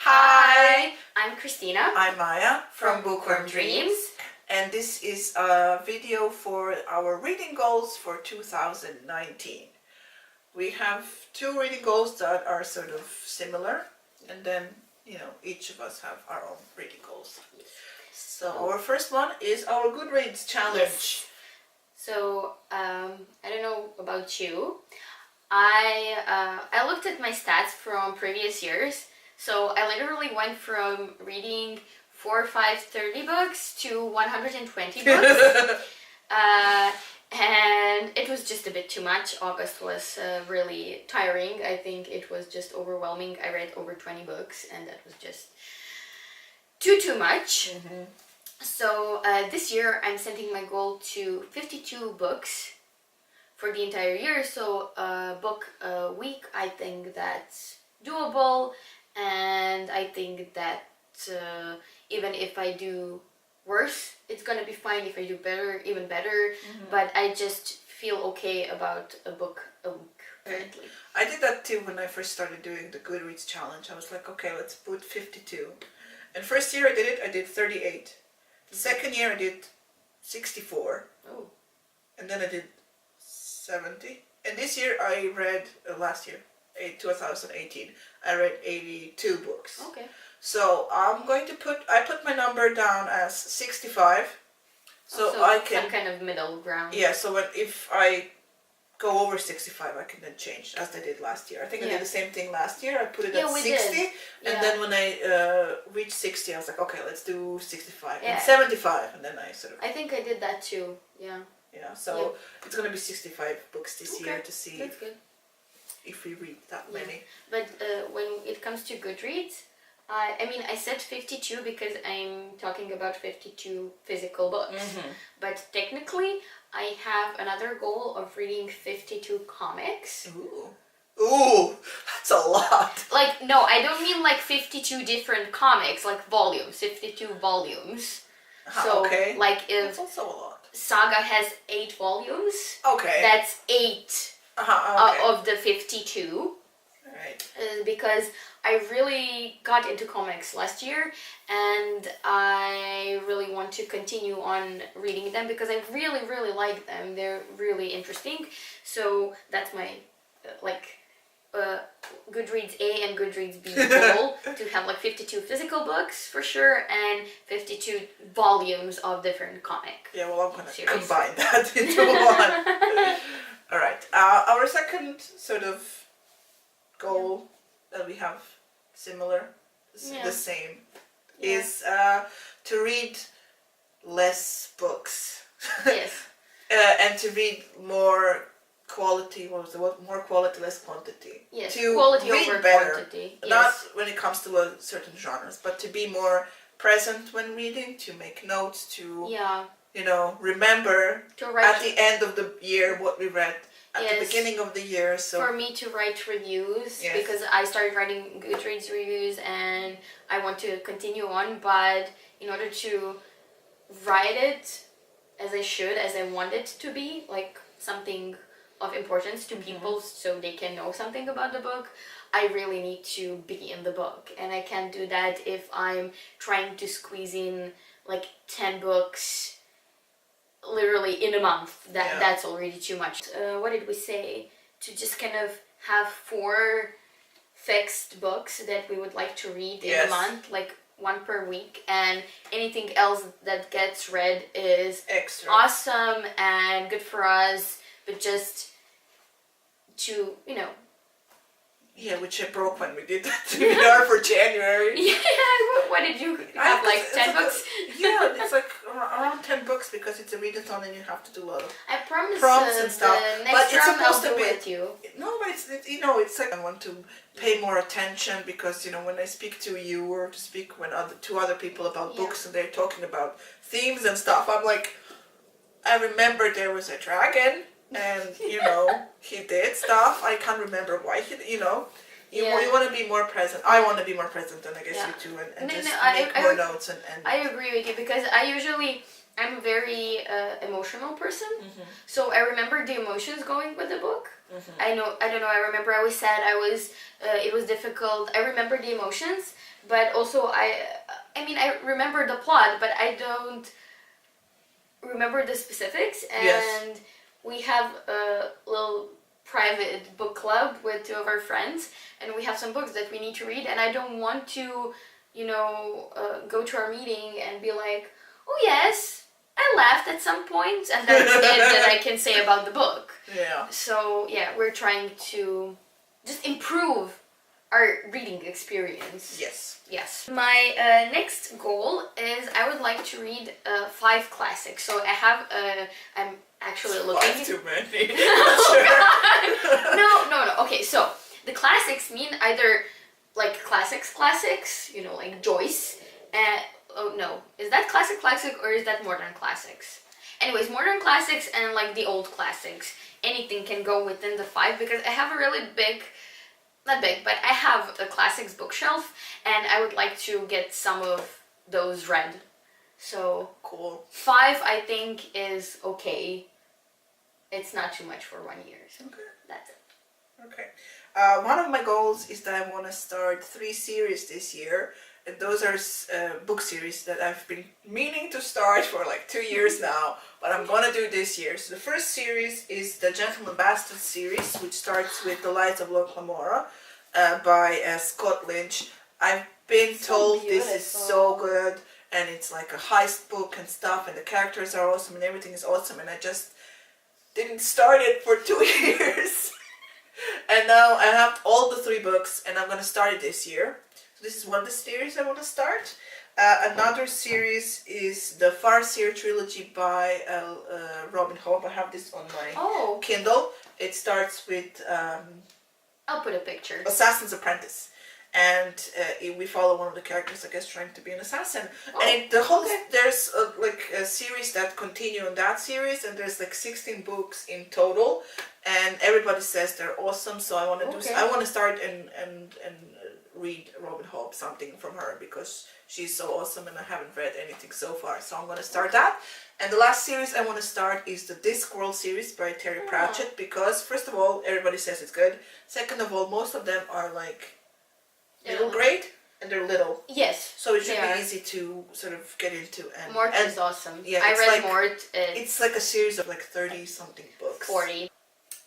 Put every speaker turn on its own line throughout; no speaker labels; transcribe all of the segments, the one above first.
Hi!
I'm Christina.
I'm Maya from
Bookworm Dreams.
And this is a video for our reading goals for 2019. We have two reading goals that are sort of similar, and then, each of us have our own reading goals. So our first one is our Goodreads challenge.
Yes. So, I don't know about you. I looked at my stats from previous years. So I literally went from reading 4, 5, 30 books to 120 books. And it was just a bit too much. August was really tiring. I think it was just overwhelming. I read over 20 books and that was just too much.
Mm-hmm.
So this year I'm setting my goal to 52 books for the entire year. So a book a week, I think that's doable. And I think that even if I do worse, it's gonna be fine. If I do better, even better.
Mm-hmm.
But I just feel okay about a book a week currently.
I did that too when I first started doing the Goodreads challenge. I was like, okay, let's put 52. And first year I did 38. The second year I did 64.
Oh.
And then I did 70. And this year I read, last year, 2018, I read 82 books.
Okay.
So I put my number down as 65. So I can,
some kind of middle ground.
yeah, so if I go over 65, I can then change, as I did last year. I think I did the same thing last year. I put it at 60. And then when I reached 60, I was like, okay, let's do 65 and 75. And then I sort of...
I think I did that too, yeah.
Yeah, so it's going to be 65 books this year to see
That's good.
if we read that many.
But when it comes to Goodreads, I said 52 because I'm talking about 52 physical books.
Mm-hmm.
But technically, I have another goal of reading 52 comics.
Ooh, that's a lot.
Like, no, I don't mean like 52 different comics, like volumes, 52 volumes. So,
okay.
like if
That's also a lot.
Saga has 8 volumes,
okay.
that's 8 of the 52.
Right.
Because I really got into comics last year and I really want to continue on reading them because I really, really like them. They're really interesting. So that's my Goodreads A and Goodreads B goal to have like 52 physical books for sure and 52 volumes of different comic.
Yeah, well, I'm going to combine that into one. All right. Our second sort of goal that we have similar, the same, is to read less books.
Yes.
And to read more quality, more quality, less quantity.
Yes,
to
quality
read
over
better.
quantity. Yes.
Not when it comes to certain genres, but to be more present when reading, to make notes, to remember
to write
at the end of the year what we read at the beginning of the year. So
for me to write reviews, because I started writing Goodreads reviews and I want to continue on, but in order to write it as I should, as I want it to be, like something of importance to people so they can know something about the book, I really need to be in the book. And I can't do that if I'm trying to squeeze in like 10 books literally in a month. That's already too much. What did we say? To just kind of have 4 fixed books that we would like to read in a month, like 1 per week, and anything else that gets read is
extra
awesome and good for us, but just to,
yeah, which I broke when we did that webinar for January.
Yeah, what did you have, like 10 books?
Yeah, it's like around 10 books because it's a readathon and you have to do a lot of
I promise
prompts and stuff.
The next
but it's
round
supposed
I'll
to
do
be
with you.
No, but it's like I want to pay more attention because when I speak to you or to speak to other people about books and they're talking about themes and stuff, I'm like, I remember there was a dragon. And he did stuff. I can't remember why you want to be more present. I want to be more present, and I guess you too, and just make more notes. And
I agree with you because I'm a very emotional person. So I remember the emotions going with the book. I don't know. I remember I was sad. It was difficult. I remember the emotions, but also I mean, I remember the plot, but I don't remember the specifics. And we have a little private book club with two of our friends, and we have some books that we need to read, and I don't want to, go to our meeting and be like, oh yes, I laughed at some point, and that's it that I can say about the book.
Yeah.
So yeah, we're trying to just improve our reading experience.
Yes.
Yes. My next goal is I would like to read 5 classics. So I have I'm actually looking.
5 too many.
Oh, no. Okay, so the classics mean either like classics, like Joyce. Oh no, is that classic or is that modern classics? Anyways, modern classics and like the old classics. Anything can go within the 5 because I have a really big. Not big, but I have a classics bookshelf, and I would like to get some of those read. So
cool.
5, I think, is okay. It's not too much for 1 year. So
okay.
That's it.
Okay. One of my goals is that I want to start 3 series this year. And those are book series that I've been meaning to start for like 2 years now, but I'm gonna do this year. So the first series is the Gentleman Bastard series, which starts with The Lights of Lord Lamora by Scott Lynch. I've been told this is so good, and it's like a heist book and stuff, and the characters are awesome, and everything is awesome, and I just didn't start it for 2 years. And now I have all the 3 books, and I'm gonna start it this year. So this is one of the series I want to start. Another series is the Farseer trilogy by Robin Hobb. I have this on my Kindle. It starts with
I'll put a picture.
Assassin's Apprentice. And we follow one of the characters, I guess, trying to be an assassin. And there's a series that continue on that series, and there's like 16 books in total, and everybody says they're awesome. So I want to I want to start and read Robin Hobb, something from her, because she's so awesome, and I haven't read anything so far. So I'm going to start that. And the last series I want to start is the Discworld series by Terry Pratchett, because first of all, everybody says it's good. Second of all, most of them are like middle grade, and they're little.
Yes.
So it should be easy to sort of get into. And
Mort is awesome.
Yeah,
I read Mort.
It's like a series of like 30-something books.
40.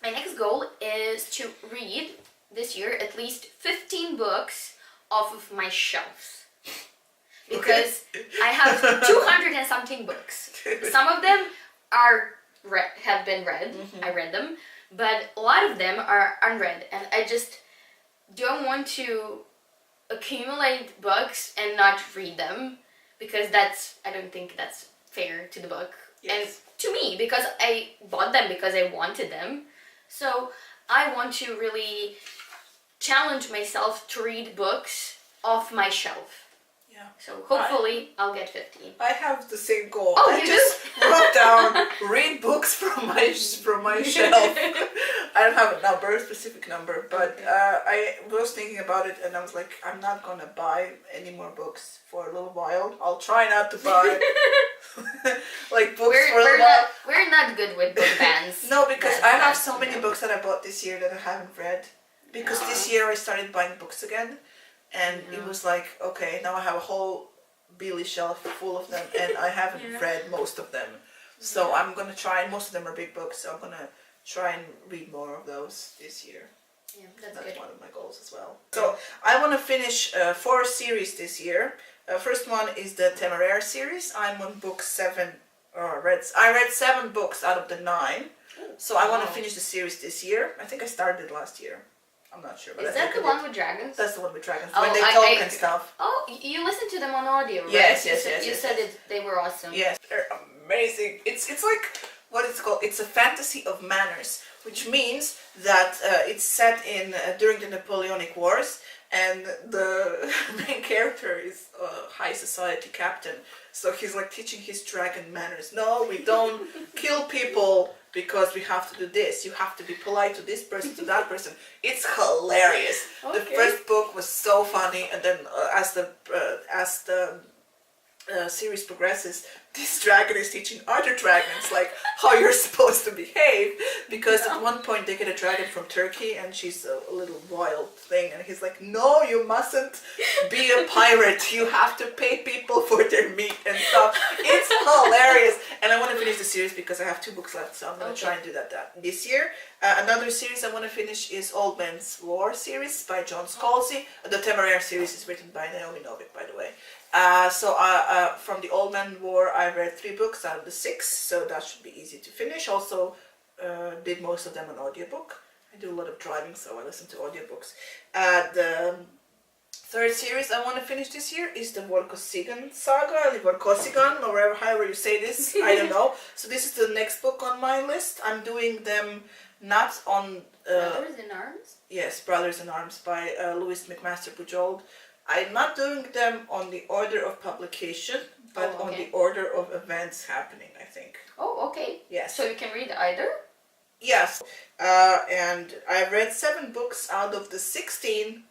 My next goal is to read this year at least 15 books off of my shelves. Because I have 200 and something books. Some of them have been read. Mm-hmm. I read them. But a lot of them are unread. And I just don't want to accumulate books and not read them, because I don't think that's fair to the book. Yes. And to me, because I bought them because I wanted them. So I want to really challenge myself to read books off my shelf. Yeah. So hopefully I'll get 15.
I have the same goal.
Oh,
I just wrote down read books from my shelf. I don't have a specific number, but I was thinking about it, and I was like, I'm not gonna buy any more books for a little while. I'll try not to buy like books for a little while.
We're not good with book bans.
No, because I have so many books that I bought this year that I haven't read. Because this year I started buying books again, and it was like, okay, now I have a whole Beely shelf full of them, and I haven't read most of them. So I'm gonna try, and most of them are big books, so I'm gonna try and read more of those this year.
Yeah, that's
good. One of my goals as well. So I want to finish 4 series this year. First one is the Temeraire series. I'm on book 7. I read 7 books out of the 9. So I want to finish the series this year. I think I started it last year. I'm not sure. But
is that the one with dragons?
That's the one with dragons. When they talk and stuff.
Oh, you listened to them on audio, right?
Yes.
You said they were awesome.
Yes, they're amazing. It's like, what it's called? It's a fantasy of manners, which means that it's set in during the Napoleonic Wars, and the main character is a high society captain. So he's like teaching his dragon manners. No, we don't kill people because we have to do this. You have to be polite to this person, to that person. It's hilarious. Okay. The first book was so funny, and then as the series progresses, this dragon is teaching other dragons like how you're supposed to behave, because at one point they get a dragon from Turkey and she's a little wild thing, and he's like, no, you mustn't be a pirate, you have to pay people for their meat and stuff. It's hilarious, and I want to finish the series because I have 2 books left, so I'm going to try and do that this year. Another series I want to finish is Old Man's War series by John Scalzi. The Temeraire series is written by Naomi Novik, by the way. From the Old Man War, I read 3 books out of the 6, so that should be easy to finish. Also, did most of them on audiobook. I do a lot of driving, so I listen to audiobooks. The 3rd series I want to finish this year is the Vorkosigan saga, the Vorkosigan, or however you say this, I don't know. So this is the next book on my list. I'm doing them not on...
Brothers in Arms?
Yes, Brothers in Arms by Louis McMaster Bujold. I'm not doing them on the order of publication, but on the order of events happening, I think.
Oh, okay.
Yes.
So you can read either?
Yes. And I read 7 books out of the 16,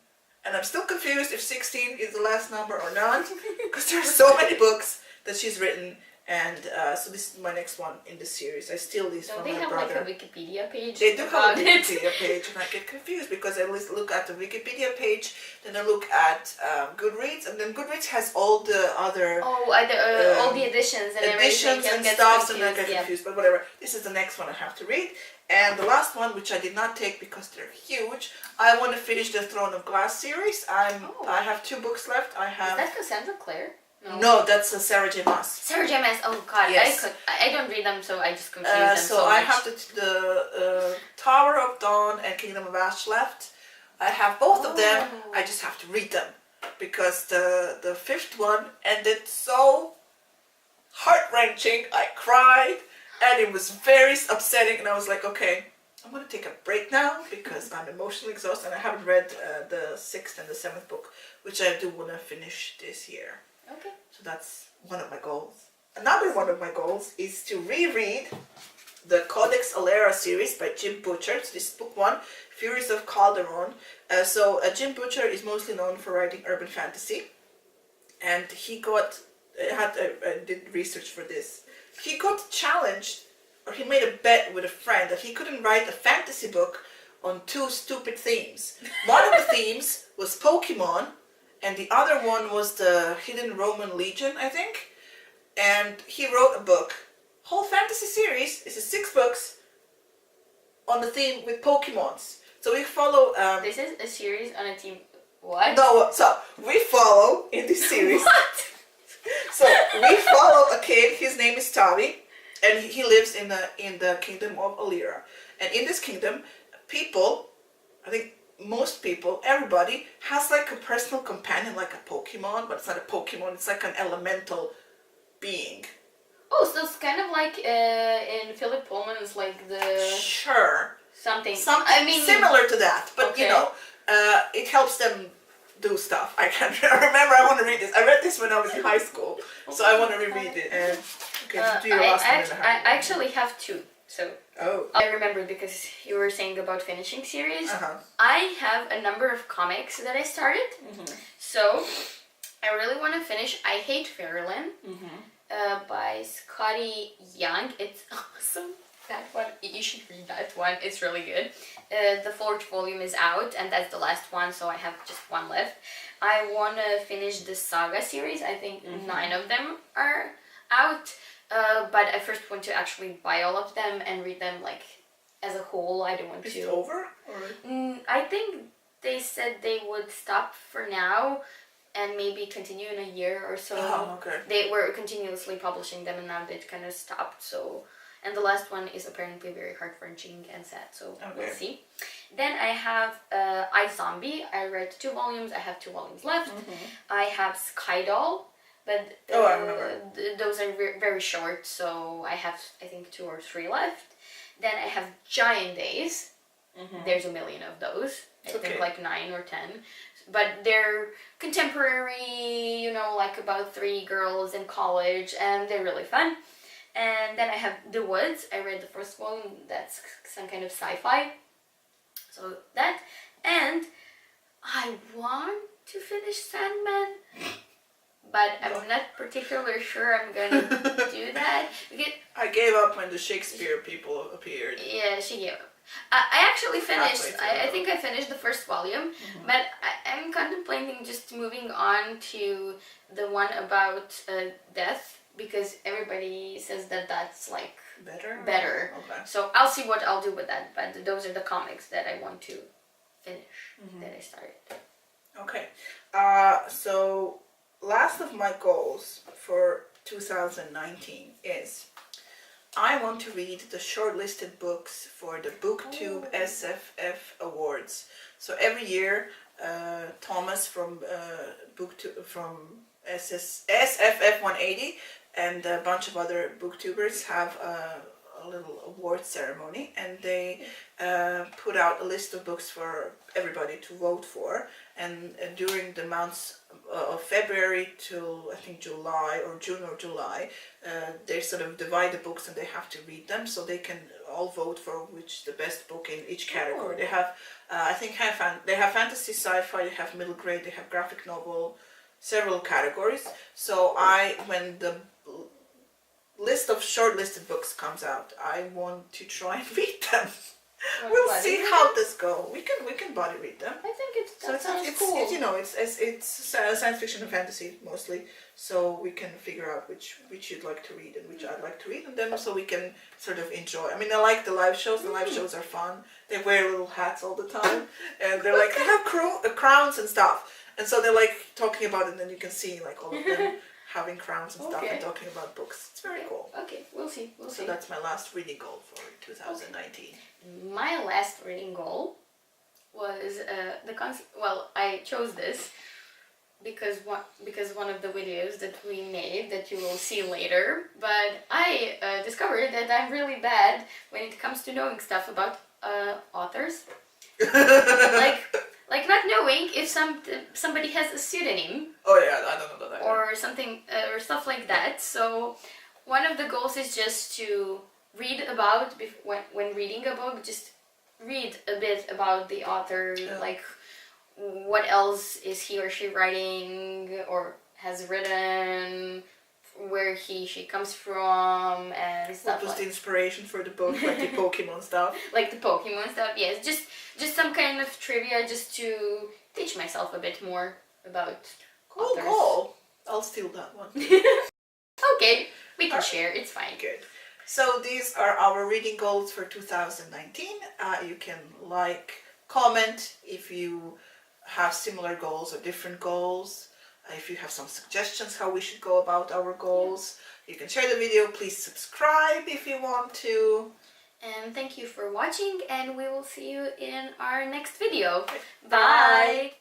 and I'm still confused if 16 is the last number or not, because there are so many books that she's written. And so this is my next one in the series. I steal these from my brother.
Don't they have like a Wikipedia page?
They do have a Wikipedia page, and I get confused because I look at the Wikipedia page, then I look at Goodreads, and then Goodreads has all the other...
all the editions and
editions
everything.
And stuff, and I get confused, but whatever. This is the next one I have to read. And the last one, which I did not take because they're huge, I want to finish the Throne of Glass series. I have 2 books left.
Is that Cassandra Clare?
No, that's Sarah J. Maas.
Sarah J. Maas. Oh God,
yes.
I don't read them, so I just confuse them so much.
I have the Tower of Dawn and Kingdom of Ash left. I have both of them. I just have to read them because the 5th one ended so heart-wrenching. I cried and it was very upsetting, and I was like, okay, I'm going to take a break now because I'm emotionally exhausted, and I haven't read the 6th and the 7th book, which I do want to finish this year.
Okay.
So that's one of my goals. Another one of my goals is to reread the Codex Alera series by Jim Butcher. So this is book 1, Furies of Calderon. Jim Butcher is mostly known for writing urban fantasy, and he did research for this. He got challenged, or he made a bet with a friend that he couldn't write a fantasy book on 2 stupid themes. One of the themes was Pokemon, and the other one was the Hidden Roman Legion, I think. And he wrote a book, whole fantasy series. This is 6 books on the theme with Pokemons. So we follow...
this is a series on a team... What?
No, so we follow in this series...
What?
So we follow a kid, his name is Tavi, and he lives in the kingdom of Alera. And in this kingdom, people, I think most people, everybody, has like a personal companion, like a Pokemon, but it's not a Pokemon, it's like an elemental being.
Oh, so it's kind of like in Philip Pullman's, like the...
Sure.
Something.
I mean, similar to that, but you know, it helps them do stuff. I can't remember. I want to read this. I read this when I was in high school, so I want to reread it. And do your last one.
I actually have 2. So
oh,
I remember because you were saying about finishing series. I have a number of comics that I started. So I really want to finish I Hate Fairyland by Scotty Young. It's awesome. That one, you should read that one. It's really good. The 4th volume is out, and that's the last one, so I have just 1 left. I want to finish the Saga series. I think 9 of them are out, but I first want to actually buy all of them and read them like as a whole. I don't want to...
Is it over? Or?
I think they said they would stop for now and maybe continue in a year or so.
Oh, okay.
They were continuously publishing them, and now they kind of stopped, so... And the last one is apparently very heart-wrenching and sad, so we'll see. Then I have I, Zombie. I read 2 volumes. I have 2 volumes left. I have Skydoll, but
I remember.
Those are very short, so I have, I think, 2 or 3 left. Then I have Giant Days. There's a million of those. I think like 9 or 10. But they're contemporary, you know, like about 3 girls in college, and they're really fun. And then I have The Woods. I read the 1st volume. That's some kind of sci-fi. So that. And I want to finish Sandman. but I'm not particularly sure I'm gonna do that. Because
I gave up when the Shakespeare people appeared.
yeah, she gave up. I actually finished. I think I finished the first volume, but I'm contemplating just moving on to the one about death, because everybody says that that's like better.
Okay.
So I'll see what I'll do with that. But those are the comics that I want to finish that I started.
Okay. So last of my goals for 2019 is I want to read the shortlisted books for the Booktube SFF Awards. So every year, Thomas from Booktube from SFF 180 and a bunch of other Booktubers have a little award ceremony, and they put out a list of books for everybody to vote for. And during the months of February till I think July or June or July, they sort of divide the books and they have to read them, so they can all vote for which the best book in each category. They have, I think, they have fantasy, sci-fi, they have middle grade, they have graphic novel, several categories. So when the list of shortlisted books comes out, I want to try and read them. We'll see how this goes. We can body read them.
I think sounds
cool.
cool.
It's science fiction and fantasy mostly, so we can figure out which you'd like to read and which I'd like to read, and then so we can sort of enjoy. I mean, I like the live shows. The live shows are fun. They wear little hats all the time, and they're like they have crowns and stuff, and so they're like talking about it, and then you can see like all of them having crowns and stuff and talking about books. It's very cool.
Okay, we'll see.
So that's my last reading goal for 2019.
My last reading goal was the concept. Well, I chose this because one of the videos that we made that you will see later. But I discovered that I'm really bad when it comes to knowing stuff about authors. Like not knowing if somebody has a pseudonym.
Oh yeah, I don't know that.
Or something or stuff like that. So one of the goals is just to read about when reading a book. Just read a bit about the author, like what else is he or she writing or has written, where she comes from, and stuff.
What was the inspiration for the book, like the Pokemon stuff?
Like the Pokemon stuff, yes. Just some kind of trivia, just to teach myself a bit more about authors.
Cool. I'll steal that one.
Okay, we can share. It's fine.
Good. So these are our reading goals for 2019. You can comment if you have similar goals or different goals. If you have some suggestions how we should go about our goals, you can share the video. Please subscribe if you want to.
And thank you for watching, and we will see you in our next video.
Bye.
Bye.